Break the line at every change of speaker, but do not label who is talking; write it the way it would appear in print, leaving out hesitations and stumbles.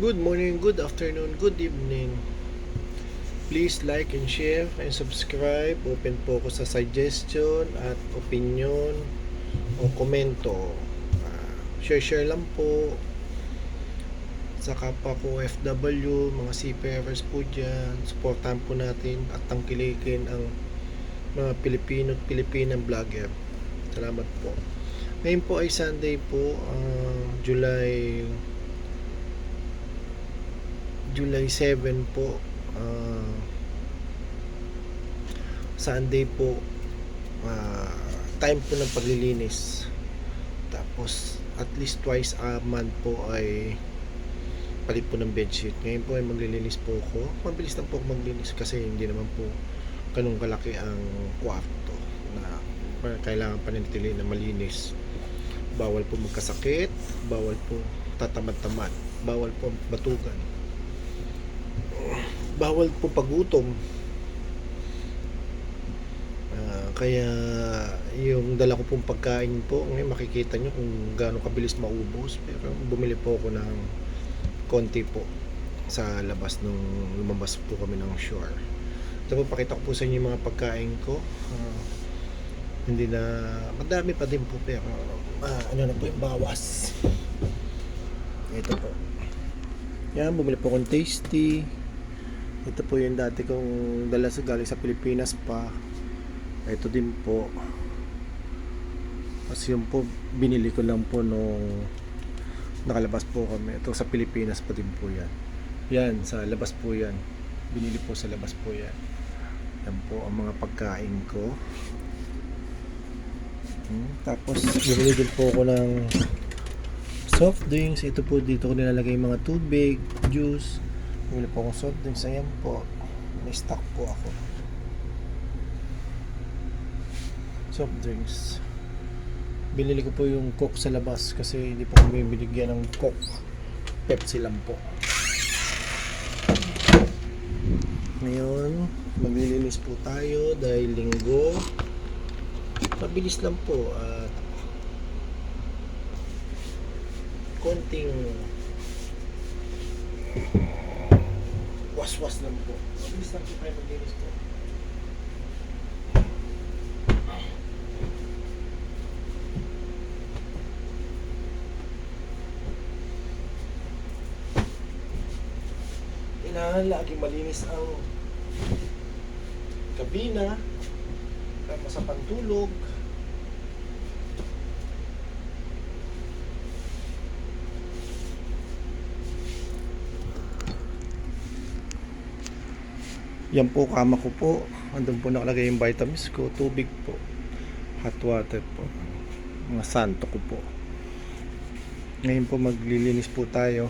Good morning, good afternoon, good evening. Please like and share and subscribe. Open po ako sa suggestion at opinion o komento. Share lang po sa kapwa ko FW, mga seafarers po dyan. Supportahan po natin at tangkilikin ang mga Pilipino at Pilipinang vlogger. Salamat po. Ngayon po ay Sunday po, July 7 po, Sunday po, time po ng paglilinis. Tapos at least twice a month po ay palit po ng bedsheet. Ngayon po ay maglilinis po ako. Mabilis lang po ako maglinis kasi hindi naman po ganun kalaki ang kwarto na kailangan panatili na malinis. Bawal po magkasakit, bawal po tatamad-tamad, bawal po batugan, bawal po pagutom. Kaya yung dala ko pong pagkain po, ngayon makikita nyo kung gaano kabilis maubos. Pero bumili po ako ng konti po sa labas nung lumabas po kami ng shore. Ito po, pakita ko po sa inyo yung mga pagkain ko. Hindi na, madami pa din po pero ano na po yung bawas. Ito po. Yan, bumili po akong tasty. Ito po yung dati kong dala sa galing sa Pilipinas pa. Ito din po. Kasi yun po, binili ko lang po nung nakalabas po kami. Ito sa Pilipinas pa din po yan. Yan, sa labas po yan. Binili po sa labas po yan. Yan po ang mga pagkain ko. Tapos, bumili din po ako ng soft drinks. Ito po, dito ko nilalagay mga tubig, juice. Bumili po akong soft drinks. Ayan po, may stock po ako. Soft drinks. Binili ko po yung Coke sa labas kasi hindi po kami binigyan ng Coke. Pepsi lang po. Ngayon, maglilinis po tayo dahil linggo. Mabilis lang po at konting waswas lang po. Mabilis lang po tayo maglinis po. Kailangan lagi malinis ang kabina, kama sa pantulog. Yan po, kama ko po. Andun po nakalagay yung vitamins ko, tubig po, hot water po, mga santo ko po. Ngayon po maglilinis po tayo.